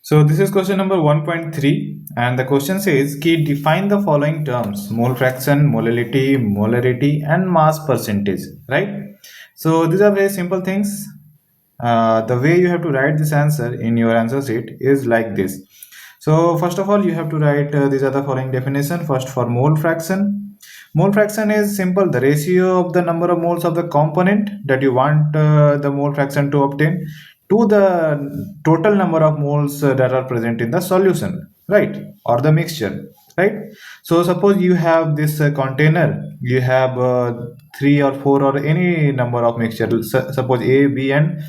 So this is question number 1.3 and the question says key define the following terms: mole fraction, molality, molarity and mass percentage, right? So these are very simple things. The way you have to write this answer in your answer sheet is like this. So first of all you have to write these are the following definition. First, for mole fraction. Mole fraction is simple, the ratio of the number of moles of the component that you want the mole fraction to obtain to the total number of moles that are present in the solution, right, or the mixture, right? So suppose you have this container, you have 3 or 4 or any number of mixture, suppose A, B and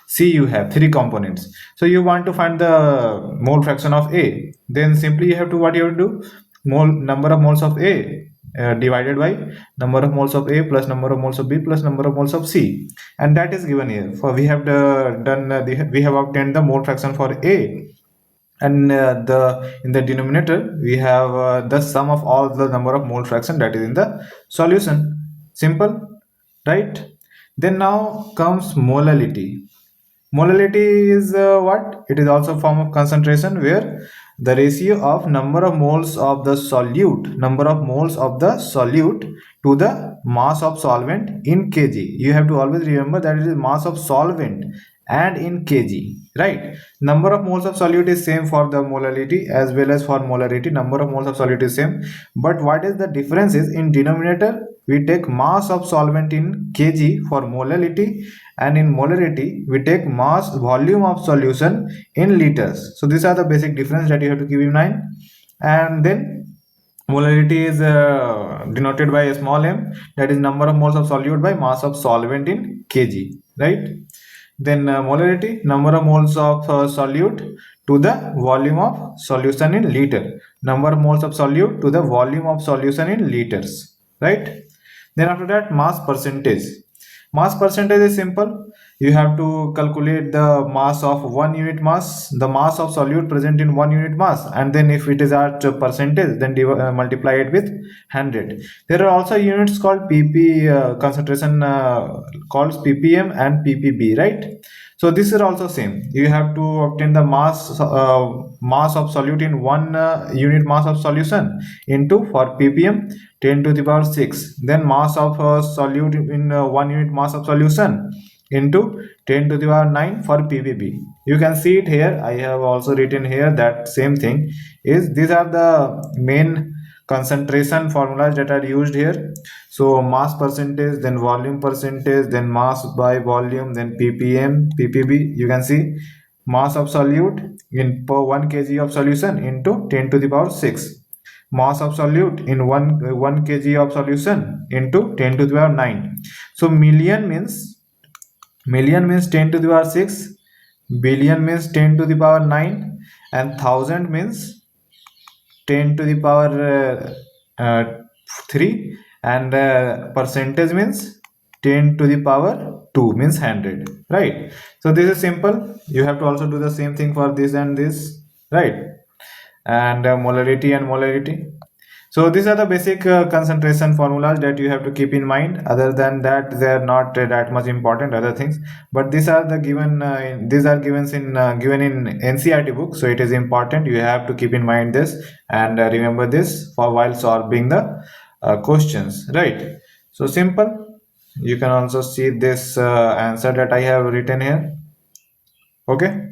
C, you have 3 components. So you want to find the mole fraction of A, then simply you have to, what you have to do, number of moles of A divided by number of moles of A plus number of moles of B plus number of moles of C, and that is given here. For we have we have obtained the mole fraction for A, and the in the denominator we have the sum of all the number of mole fraction that is in the solution. Simple, right? Then now comes molality. Molality is what? It is also a form of concentration where the ratio of number of moles of the solute, to the mass of solvent in kg. You have to always remember that it is mass of solvent and in kg, right? Number of moles of solute is same for the molality as well as for molarity. Number of moles of solute is same, but what is the difference is in denominator we take mass of solvent in kg for molality, and in molarity we take mass volume of solution in liters. So these are the basic difference that you have to keep in mind. And then molarity is denoted by a small m, that is number of moles of solute by mass of solvent in kg, right? Then molarity, number of moles of solute to the volume of solution in liter, number of moles of solute to the volume of solution in liters, right? Then after that, mass percentage. Mass percentage is simple. You have to calculate the mass of 1 unit mass, the mass of solute present in 1 unit mass, and then if it is at percentage, then multiply it with 100. There are also units called pp, concentration called ppm and ppb, right? So this is also same. You have to obtain the mass of solute in 1 unit mass of solution into, for ppm, 10 to the power 6. Then mass of solute in 1 unit mass of solution into 10 to the power 9 for ppb. You can see it here. I have also written here that same thing is, these are the main concentration formulas that are used here. So mass percentage, then volume percentage, then mass by volume, then ppm, ppb. You can see mass of solute in per 1 kg of solution into 10 to the power 6. Mass of solute in 1 kg of solution into 10 to the power 9. So million means 10 to the power 6, billion means 10 to the power 9, and thousand means 10 to the power 3, and percentage means 10 to the power 2, means 100, right? So this is simple. You have to also do the same thing for this and this, right? And molarity and molarity. So these are the basic concentration formulas that you have to keep in mind. Other than that, they are not that much important other things, but these are the given these are given in NCERT book, so it is important. You have to keep in mind this and remember this for while solving the questions, right? So simple. You can also see this answer that I have written here. Okay.